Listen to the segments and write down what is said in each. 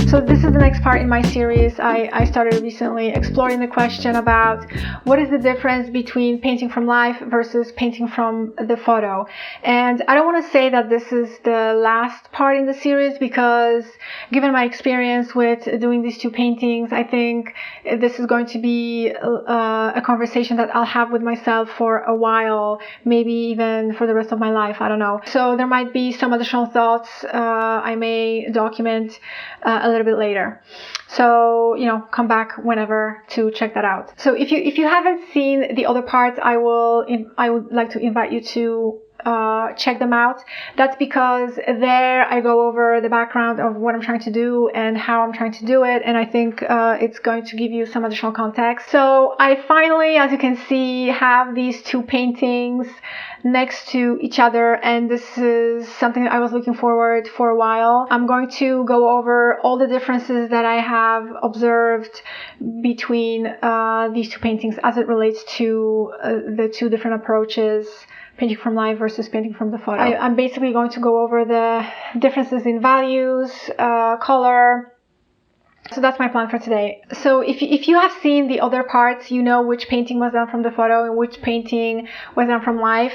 So this is the next part in my series. I started recently exploring the question about what is the difference between painting from life versus painting from the photo. And I don't want to say that this is the last part in the series, because given my experience with doing these two paintings, I think this is going to be a conversation that I'll have with myself for a while, maybe even for the rest of my life. I don't know. So there might be some additional thoughts I may document a little bit later. So, come back whenever to check that out. So if you haven't seen the other parts, I would like to invite you to check them out. That's because there I go over the background of what I'm trying to do and how I'm trying to do it, and I think it's going to give you some additional context. So I finally, as you can see, have these two paintings next to each other, and this is something that I was looking forward for a while. I'm going to go over all the differences that I have observed between these two paintings as it relates to the two different approaches, painting from life versus painting from the photo. I'm basically going to go over the differences in values, color. So that's my plan for today. So if you have seen the other parts, you know which painting was done from the photo and which painting was done from life.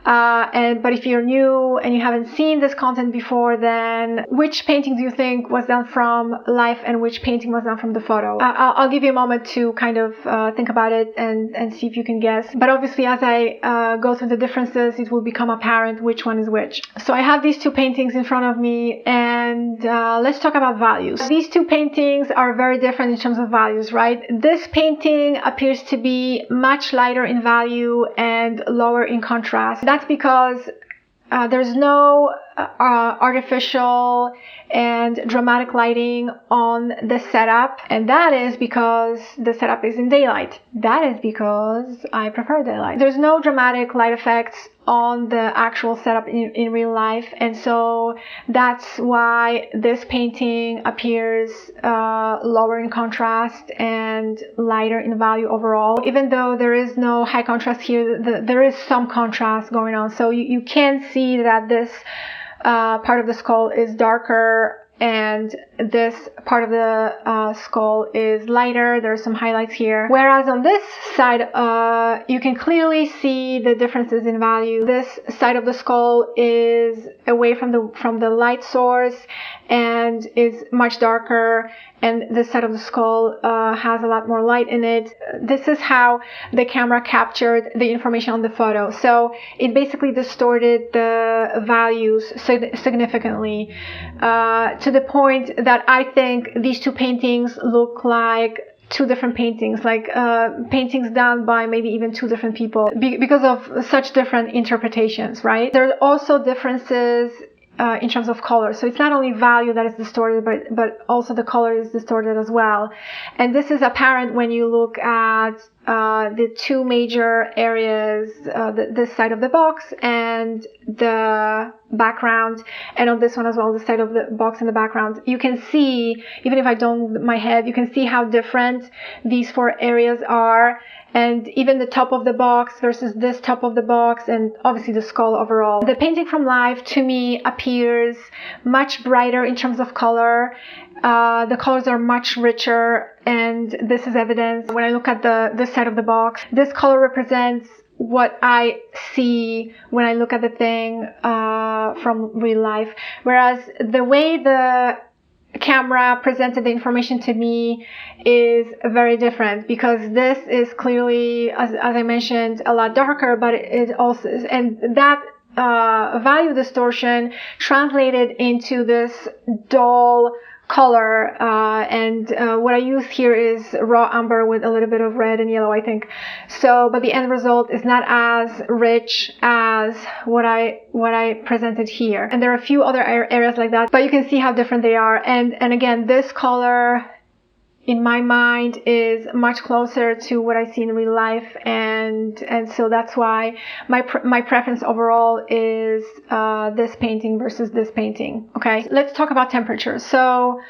But if you're new and you haven't seen this content before, then which painting do you think was done from life and which painting was done from the photo? I'll give you a moment to kind of think about it and see if you can guess. But obviously, as I go through the differences, it will become apparent which one is which. So I have these two paintings in front of me, and let's talk about values. These two paintings are very different in terms of values, right? This painting appears to be much lighter in value and lower in contrast. That's because there's no artificial and dramatic lighting on the setup, and that is because the setup is in daylight. That is because I prefer daylight. There's no dramatic light effects on the actual setup in real life, and so that's why this painting appears lower in contrast and lighter in value overall. Even though there is no high contrast here, there is some contrast going on, so you can see that this part of the skull is darker and this part of the skull is lighter. There are some highlights here. Whereas on this side, you can clearly see the differences in value. This side of the skull is away from the light source and is much darker, and this side of the skull has a lot more light in it. This is how the camera captured the information on the photo. So it basically distorted the values significantly to the point that I think these two paintings look like two different paintings, like paintings done by maybe even two different people because of such different interpretations, right? There are also differences in terms of color. So it's not only value that is distorted, but also the color is distorted as well. And this is apparent when you look at the two major areas, this side of the box and the background, and on this one as well, the side of the box and the background. You can see, even if I don't move my head, you can see how different these four areas are. And even the top of the box versus this top of the box, and obviously the skull overall. The painting from life, to me, appears much brighter in terms of color. The colors are much richer, and this is evident when I look at this side of the box. This color represents what I see when I look at the thing from real life. Whereas the way the camera presented the information to me is very different, because this is clearly, as I mentioned, a lot darker, but it also is, and that value distortion translated into this dull color, and what I use here is raw umber with a little bit of red and yellow, I think. So, but the end result is not as rich as what I presented here. And there are a few other areas like that, but you can see how different they are. And again, this color in my mind is much closer to what I see in real life, and so that's why my preference overall is this painting versus this painting. Okay, let's talk about temperature. So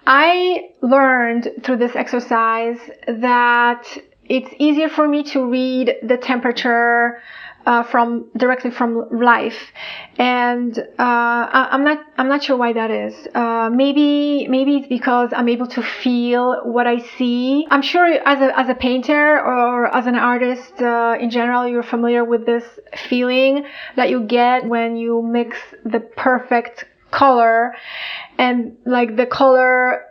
I learned through this exercise that it's easier for me to read the temperature directly from life, and I'm not sure why that is. Maybe it's because I'm able to feel what I see. I'm sure as a painter or as an artist in general, you're familiar with this feeling that you get when you mix the perfect color, and like the color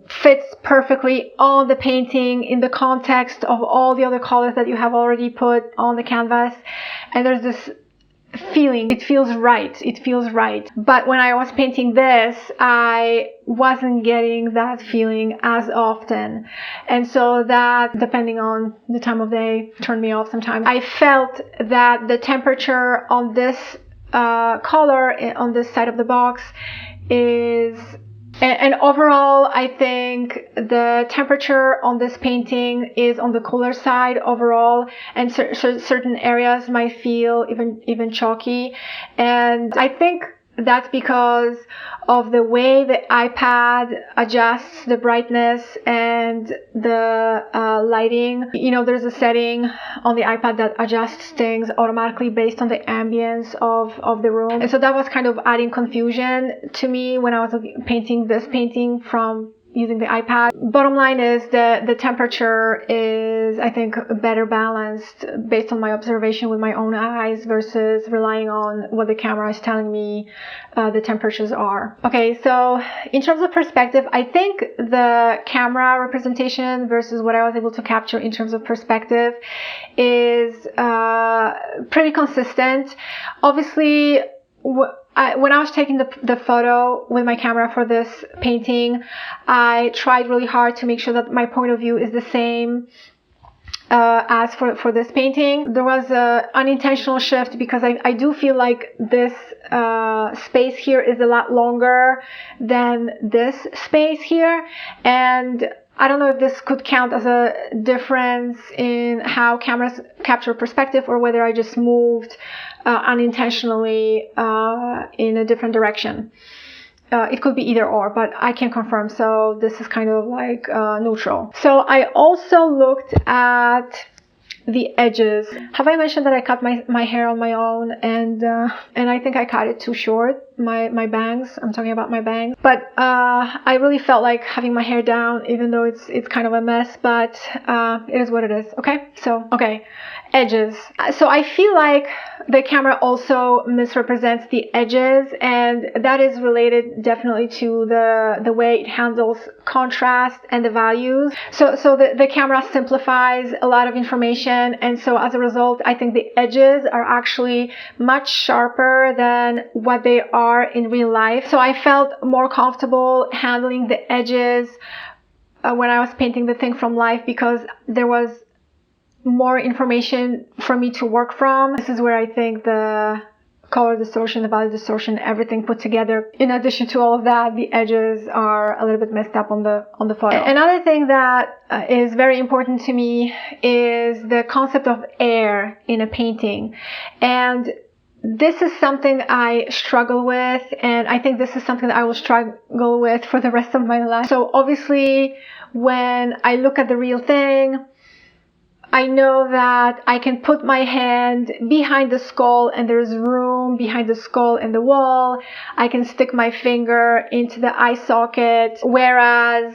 fits perfectly on the painting in the context of all the other colors that you have already put on the canvas, and there's this feeling, it feels right. But when I was painting this, I wasn't getting that feeling as often, and so that, depending on the time of day, turned me off sometimes. I felt that the temperature on this color on this side of the box is, and overall, I think the temperature on this painting is on the cooler side overall, and certain areas might feel even chalky. And I think that's because of the way the iPad adjusts the brightness and the lighting. You know, there's a setting on the iPad that adjusts things automatically based on the ambience of the room. And so that was kind of adding confusion to me when I was painting this painting from using the iPad. Bottom line is the temperature is, I think, better balanced based on my observation with my own eyes versus relying on what the camera is telling me the temperatures are. Okay, so in terms of perspective, I think the camera representation versus what I was able to capture in terms of perspective is pretty consistent. Obviously, when I was taking the photo with my camera for this painting, I tried really hard to make sure that my point of view is the same as for this painting. There was an unintentional shift because I do feel like this space here is a lot longer than this space here, and I don't know if this could count as a difference in how cameras capture perspective, or whether I just moved unintentionally in a different direction. It could be either or, but I can't confirm, so this is kind of like neutral. So I also looked at the edges. Have I mentioned that I cut my hair on my own, and I think I cut it too short, my bangs. I'm talking about my bangs. But I really felt like having my hair down, even though it's kind of a mess, but it is what it is. Okay, edges. So I feel like the camera also misrepresents the edges, and that is related definitely to the way it handles contrast and the values. So the camera simplifies a lot of information, and so as a result, I think the edges are actually much sharper than what they are in real life. So I felt more comfortable handling the edges when I was painting the thing from life, because there was more information for me to work from. This is where I think the color distortion, the value distortion, everything put together, in addition to all of that, the edges are a little bit messed up on the photo. Another thing that is very important to me is the concept of air in a painting, and this is something I struggle with, and I think this is something that I will struggle with for the rest of my life. So obviously, when I look at the real thing, I know that I can put my hand behind the skull and there's room behind the skull and the wall. I can stick my finger into the eye socket, whereas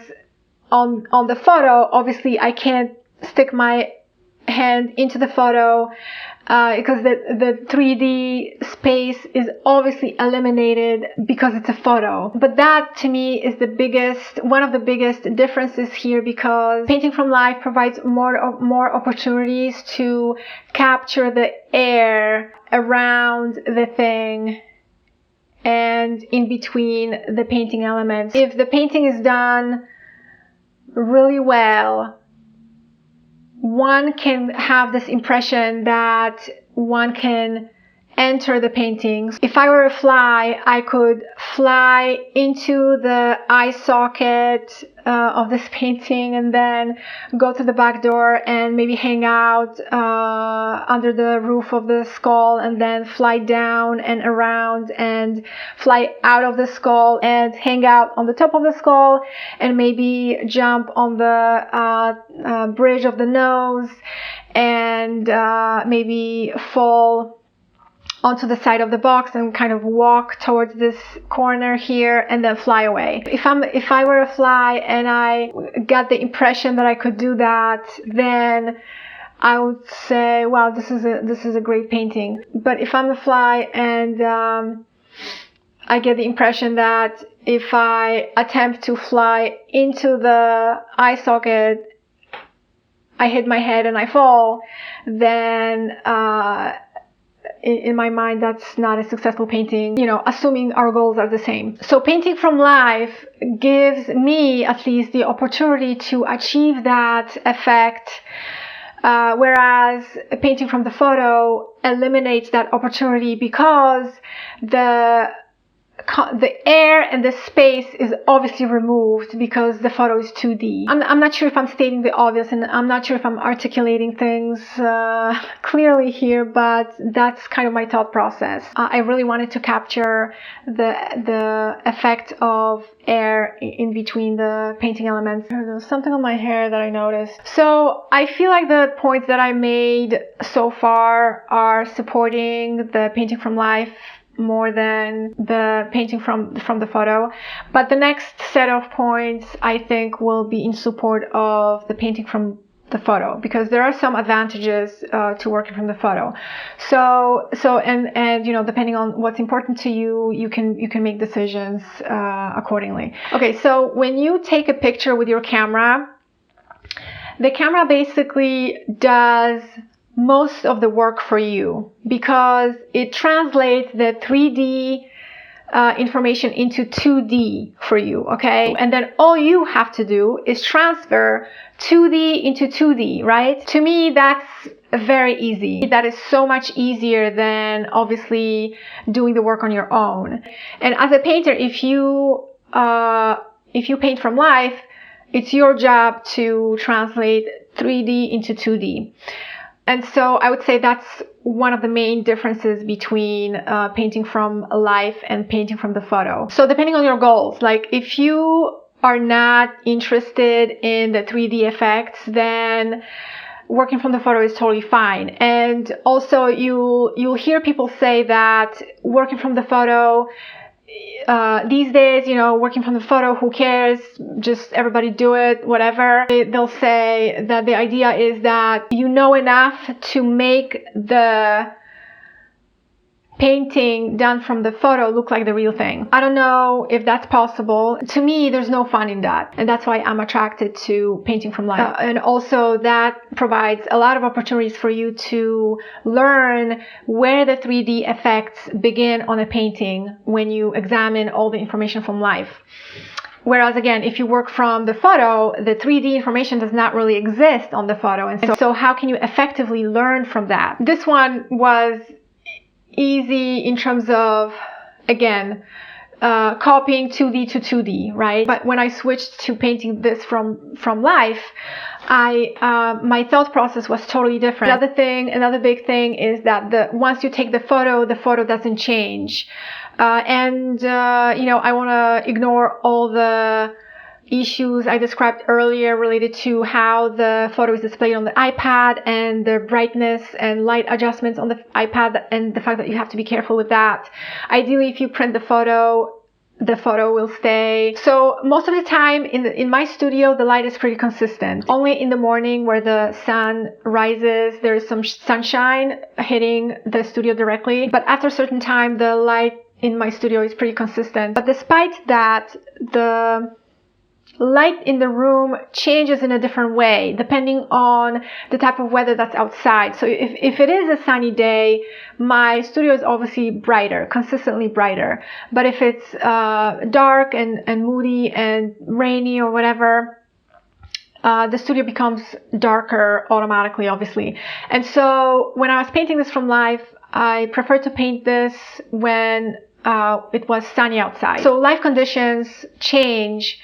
on the photo, obviously I can't stick my hand into the photo because the 3D space is obviously eliminated because it's a photo. But that to me is one of the biggest differences here, because painting from life provides more opportunities to capture the air around the thing and in between the painting elements. If the painting is done really well, one can have this impression that one can enter the paintings. If I were a fly, I could fly into the eye socket of this painting and then go to the back door and maybe hang out under the roof of the skull and then fly down and around and fly out of the skull and hang out on the top of the skull and maybe jump on the bridge of the nose and maybe fall onto the side of the box and kind of walk towards this corner here and then fly away. If I were a fly and I got the impression that I could do that, then I would say, wow, this is a great painting. But if I'm a fly and I get the impression that if I attempt to fly into the eye socket, I hit my head and I fall, then in my mind, that's not a successful painting, assuming our goals are the same. So painting from life gives me at least the opportunity to achieve that effect, whereas painting from the photo eliminates that opportunity because the air and the space is obviously removed because the photo is 2D. I'm not sure if I'm stating the obvious, and I'm not sure if I'm articulating things clearly here, but that's kind of my thought process. I really wanted to capture the effect of air in between the painting elements. There's something on my hair that I noticed. So I feel like the points that I made so far are supporting the painting from life more than the painting from the photo. But the next set of points I think will be in support of the painting from the photo, because there are some advantages to working from the photo. So depending on what's important to you, you can make decisions accordingly. Okay, so when you take a picture with your camera, the camera basically does most of the work for you because it translates the 3D information into 2D for you, okay? And then all you have to do is transfer 2D into 2D, right? To me, that's very easy. That is so much easier than obviously doing the work on your own. And as a painter, if you paint from life, it's your job to translate 3D into 2D. And so I would say that's one of the main differences between painting from life and painting from the photo. So depending on your goals, like if you are not interested in the 3D effects, then working from the photo is totally fine. And also you'll hear people say that working from the photo, these days, working from the photo, who cares? Just everybody do it, whatever. They'll say that the idea is that you know enough to make the painting done from the photo look like the real thing. I don't know if that's possible. To me, there's no fun in that. And that's why I'm attracted to painting from life. And also that provides a lot of opportunities for you to learn where the 3D effects begin on a painting when you examine all the information from life. Whereas again, if you work from the photo, the 3D information does not really exist on the photo. And so how can you effectively learn from that? This one was easy in terms of, again, copying 2D to 2D, right? But when I switched to painting this from life, my thought process was totally different. Another big thing is that once you take the photo doesn't change. I want to ignore all the issues I described earlier related to how the photo is displayed on the iPad and the brightness and light adjustments on the iPad and the fact that you have to be careful with that. Ideally, if you print the photo will stay. So most of the time in my studio, the light is pretty consistent. Only in the morning where the sun rises, there is some sunshine hitting the studio directly. But after a certain time, the light in my studio is pretty consistent. But despite that, the light in the room changes in a different way depending on the type of weather that's outside. So if it is a sunny day, my studio is obviously brighter, consistently brighter. But if it's dark and moody and rainy or whatever, the studio becomes darker automatically, obviously. And so when I was painting this from life, I prefer to paint this when it was sunny outside. So life conditions change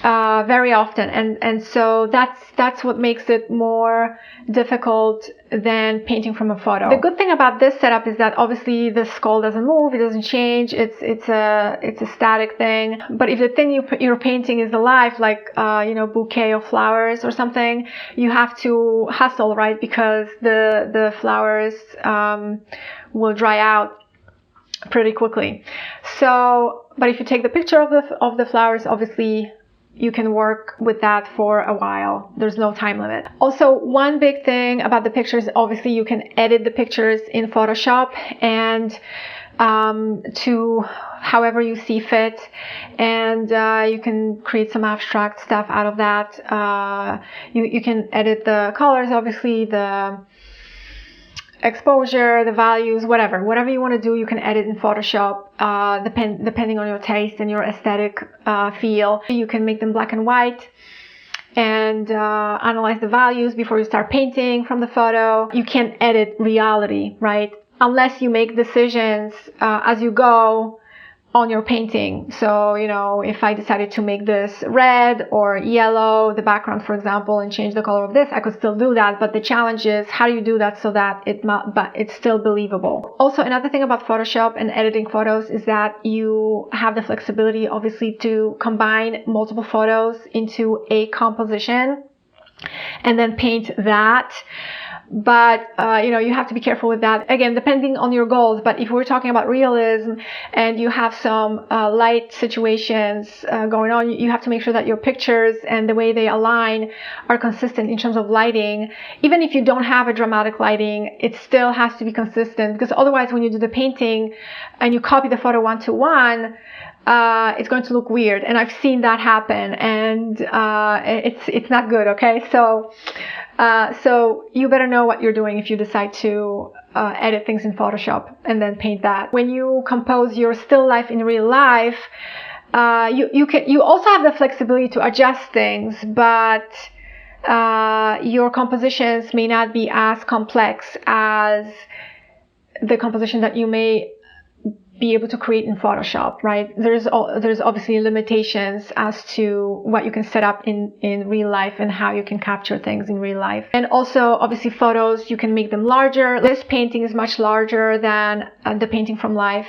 very often, and so that's what makes it more difficult than painting from a photo. The good thing about this setup is that obviously the skull doesn't move, it doesn't change, it's a static thing. But if the thing you're painting is alive, like bouquet of flowers or something, you have to hustle, right? Because the flowers will dry out pretty quickly. So, but if you take the picture of the flowers, obviously you can work with that for a while. There's no time limit. Also, one big thing about the pictures, obviously you can edit the pictures in Photoshop and to however you see fit, and you can create some abstract stuff out of that. You can edit the colors, obviously, the exposure, the values, whatever you want to do, you can edit in Photoshop, depending on your taste and your aesthetic feel. You can make them black and white and analyze the values before you start painting from the photo. You can't edit reality, right? Unless you make decisions as you go on your painting. So, if I decided to make this red or yellow, the background, for example, and change the color of this, I could still do that. But the challenge is, how do you do that so that it's still believable? Also, another thing about Photoshop and editing photos is that you have the flexibility, obviously, to combine multiple photos into a composition and then paint that. But, you have to be careful with that. Again, depending on your goals. But if we're talking about realism and you have some light situations going on, you have to make sure that your pictures and the way they align are consistent in terms of lighting. Even if you don't have a dramatic lighting, it still has to be consistent, because otherwise when you do the painting and you copy the photo 1-to-1, it's going to look weird. And I've seen that happen, and it's not good, okay? So you better know what you're doing if you decide to edit things in Photoshop and then paint that. When you compose your still life in real life, you also have the flexibility to adjust things, but your compositions may not be as complex as the composition that you may be able to create in Photoshop, right? There's obviously limitations as to what you can set up in real life and how you can capture things in real life. And also, obviously, photos, you can make them larger. This painting is much larger than the painting from life.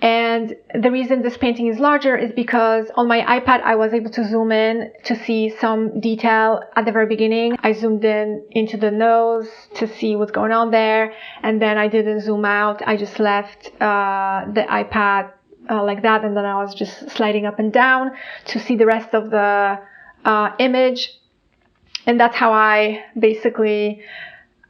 And the reason this painting is larger is because on my iPad, I was able to zoom in to see some detail at the very beginning. I zoomed in into the nose to see what's going on there. And then I didn't zoom out. I just left the iPad like that, and then I was just sliding up and down to see the rest of the image, and that's how I basically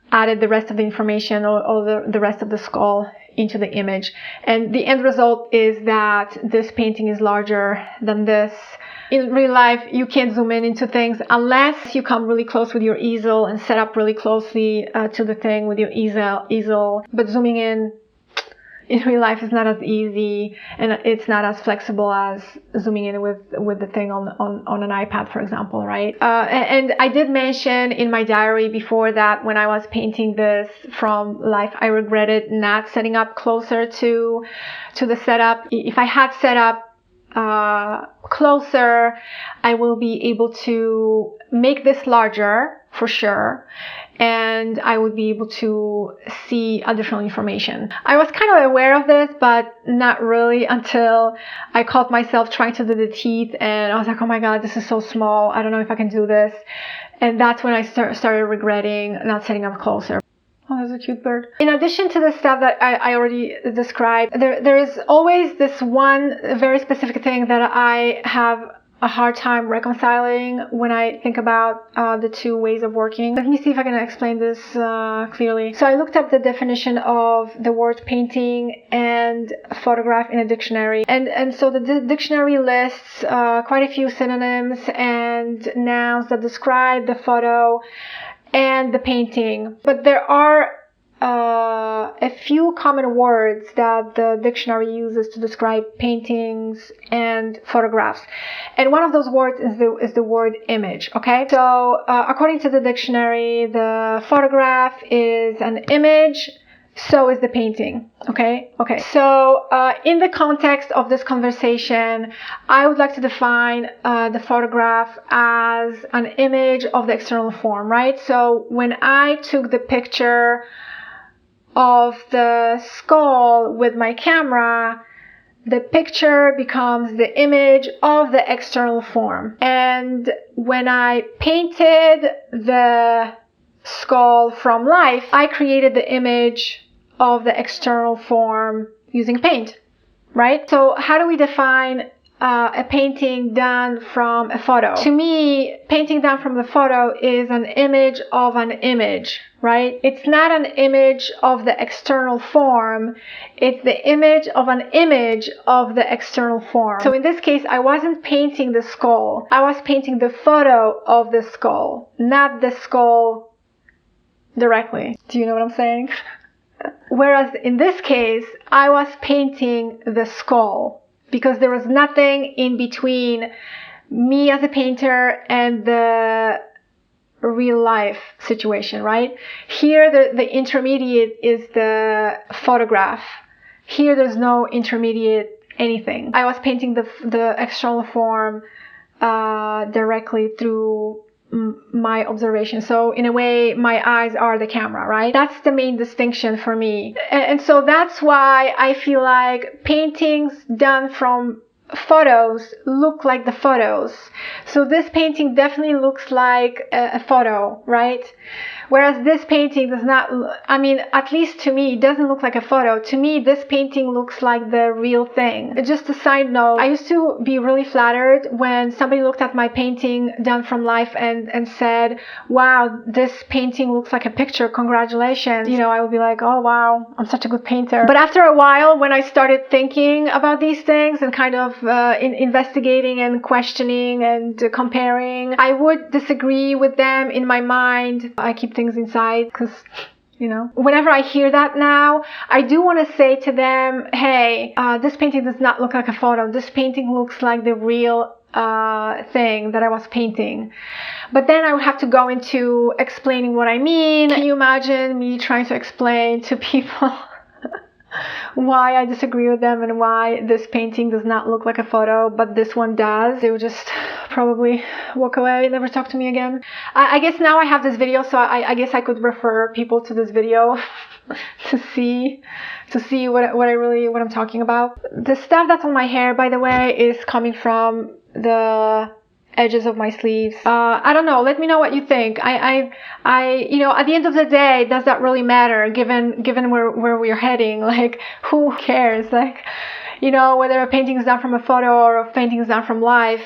added the rest of the information or the rest of the skull into the image. And the end result is that this painting is larger than this. In real life, you can't zoom in into things unless you come really close with your easel and set up really closely to the thing with your easel. But zooming in real life is not as easy, and it's not as flexible as zooming in with the thing on an iPad, for example, right? And I did mention in my diary before that when I was painting this from life, I regretted not setting up closer to the setup. If I had set up closer, I will be able to make this larger for sure, and I would be able to see additional information. I was kind of aware of this, but not really until I caught myself trying to do the teeth, and I was like, oh my god, this is so small, I don't know if I can do this. And that's when I started regretting not setting up closer. Oh, there's a cute bird. In addition to the stuff that I already described, there is always this one very specific thing that I have a hard time reconciling when I think about the two ways of working. Let me see if I can explain this clearly. So I looked up the definition of the word painting and photograph in a dictionary. And so the dictionary lists quite a few synonyms and nouns that describe the photo and the painting. But there are a few common words that the dictionary uses to describe paintings and photographs. And one of those words is the word image, okay? So according to the dictionary, the photograph is an image so is the painting. Okay. So in the context of this conversation, I would like to define the photograph as an image of the external form, right? So when I took the picture of the skull with my camera, the picture becomes the image of the external form. And when I painted the skull from life, I created the image of the external form using paint, right? So how do we define a painting done from a photo? To me, painting done from the photo is an image of an image, right? It's not an image of the external form. It's the image of an image of the external form. So in this case, I wasn't painting the skull. I was painting the photo of the skull, not the skull directly. Do you know what I'm saying? Whereas in this case, I was painting the skull because there was nothing in between me as a painter and the real life situation, right? Here, the intermediate is the photograph. Here, there's no intermediate anything. I was painting the external form directly through my observation. So in a way, my eyes are the camera, right? That's the main distinction for me. And so that's why I feel like paintings done from photos look like the photos. So this painting definitely looks like a photo, right? Whereas this painting does not, I mean, at least to me, it doesn't look like a photo. To me, this painting looks like the real thing. Just a side note, I used to be really flattered when somebody looked at my painting done from life and said, wow, this painting looks like a picture, congratulations. You know, I would be like, oh wow, I'm such a good painter. But after a while, when I started thinking about these things and kind of investigating and questioning and comparing, I would disagree with them in my mind. I keep things inside because, you know, whenever I hear that now, I do want to say to them, hey, this painting does not look like a photo. This painting looks like the real thing that I was painting. But then I would have to go into explaining what I mean. Can you imagine me trying to explain to people why I disagree with them and why this painting does not look like a photo, but this one does? They would just probably walk away and never talk to me again. I guess now I have this video, so I guess I could refer people to this video to see what I'm talking about. The stuff that's on my hair, by the way, is coming from the edges of my sleeves. I don't know. Let me know what you think. You know, at the end of the day, does that really matter? Given where we're heading, like, who cares? Like, you know, whether a painting is done from a photo or a painting is done from life,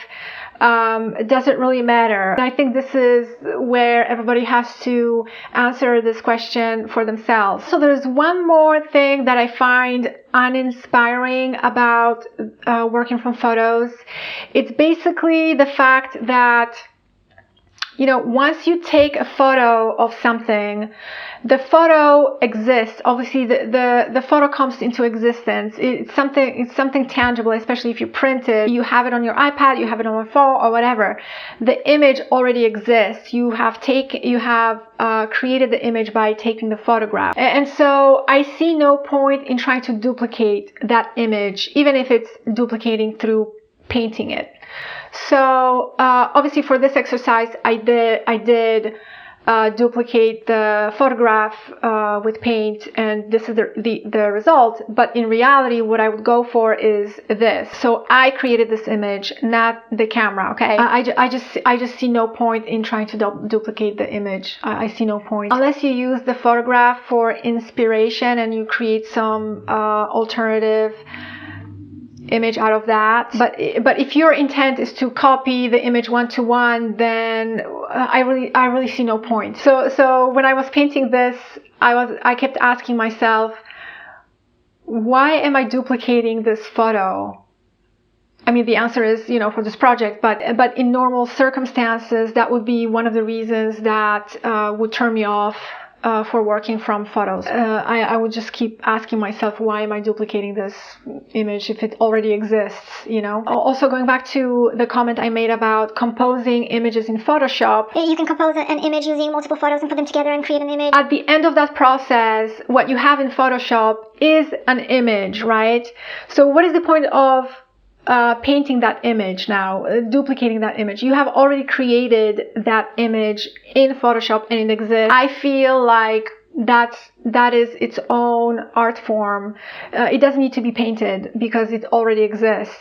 it doesn't really matter. And I think this is where everybody has to answer this question for themselves. So there's one more thing that I find uninspiring about working from photos. It's basically the fact that, you know, once you take a photo of something, the photo exists. Obviously, the photo comes into existence. It's something tangible, especially if you print it. You have it on your iPad, you have it on your phone, or whatever. The image already exists. You have created the image by taking the photograph. And so I see no point in trying to duplicate that image, even if it's duplicating through painting it. So obviously for this exercise, I did duplicate the photograph with paint, and this is the result. But in reality, what I would go for is this. So I created this image, not the camera. Okay, I just see no point in trying to duplicate the image. I see no point unless you use the photograph for inspiration and you create some alternative image out of that. But if your intent is to copy the image one-to-one, then I really see no point. So when I was painting this, I kept asking myself, why am I duplicating this photo? I mean, the answer is, you know, for this project, but in normal circumstances, that would be one of the reasons that would turn me off for working from photos. I would just keep asking myself, why am I duplicating this image if it already exists, you know? Also, going back to the comment I made about composing images in Photoshop. You can compose an image using multiple photos and put them together and create an image. At the end of that process, what you have in Photoshop is an image, right? So what is the point of painting that image now, duplicating that image? You have already created that image in Photoshop and it exists. I feel like that is its own art form. It doesn't need to be painted because it already exists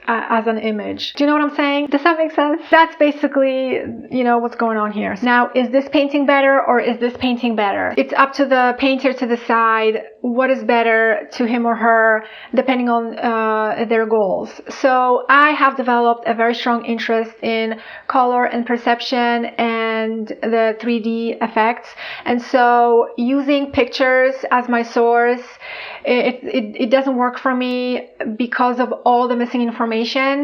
as an image. Do you know what I'm saying? Does that make sense? That's basically, you know, what's going on here. Now, is this painting better or is this painting better? It's up to the painter to decide what is better to him or her depending on their goals. So I have developed a very strong interest in color and perception and the 3D effects. And so using pictures as my source, it doesn't work for me because of all the missing information.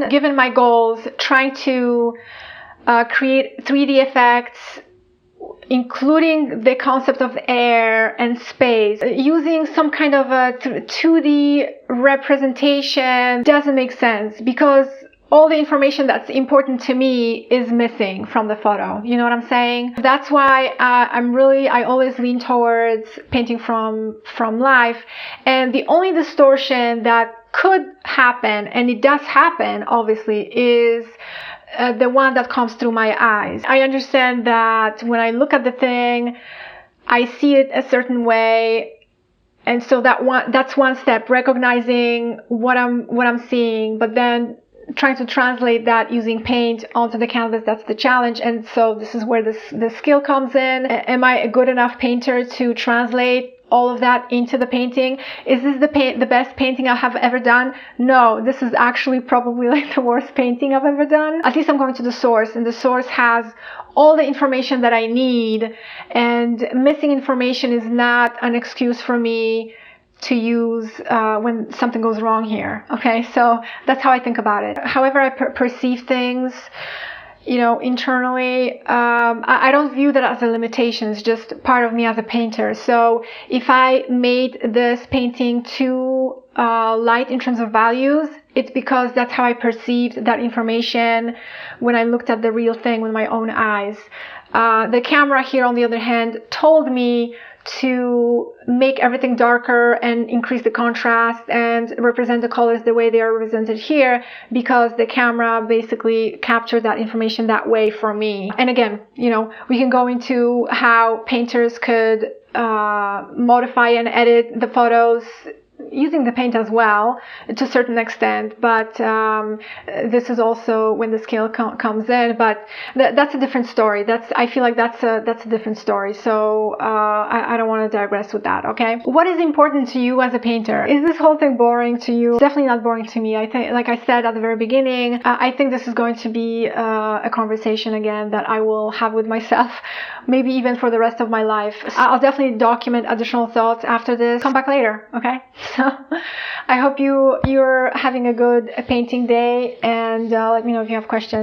Given my goals, trying to create 3D effects, including the concept of air and space, using some kind of a 2D representation doesn't make sense because all the information that's important to me is missing from the photo. You know what I'm saying? That's why I always lean towards painting from life. And the only distortion that could happen, and it does happen obviously, is the one that comes through my eyes. I understand that when I look at the thing, I see it a certain way. And so that's one step, recognizing what I'm seeing, but then trying to translate that using paint onto the canvas, that's the challenge. And so this is where the skill comes in. Am I a good enough painter to translate all of that into the painting? Is this the best painting I have ever done? No, this is actually probably like the worst painting I've ever done. At least I'm going to the source, and the source has all the information that I need, and missing information is not an excuse for me to use when something goes wrong here. Okay, so that's how I think about it. However I perceive things, you know, internally, I don't view that as a limitation. It's just part of me as a painter. So if I made this painting too light in terms of values, it's because that's how I perceived that information when I looked at the real thing with my own eyes. The camera here, on the other hand, told me to make everything darker and increase the contrast and represent the colors the way they are represented here, because the camera basically captured that information that way for me. And again, you know, we can go into how painters could modify and edit the photos using the paint as well to a certain extent, but this is also when the skill comes in, but that's a different story. I feel like that's a different story, so I don't want to digress with that. Okay, what is important to you as a painter? Is this whole thing boring to you? It's definitely not boring to me. I think, like I said at the very beginning, I think this is going to be a conversation again that I will have with myself, maybe even for the rest of my life. I'll definitely document additional thoughts after this. Come back later, okay? So I hope you're having a good painting day, and let me know if you have questions.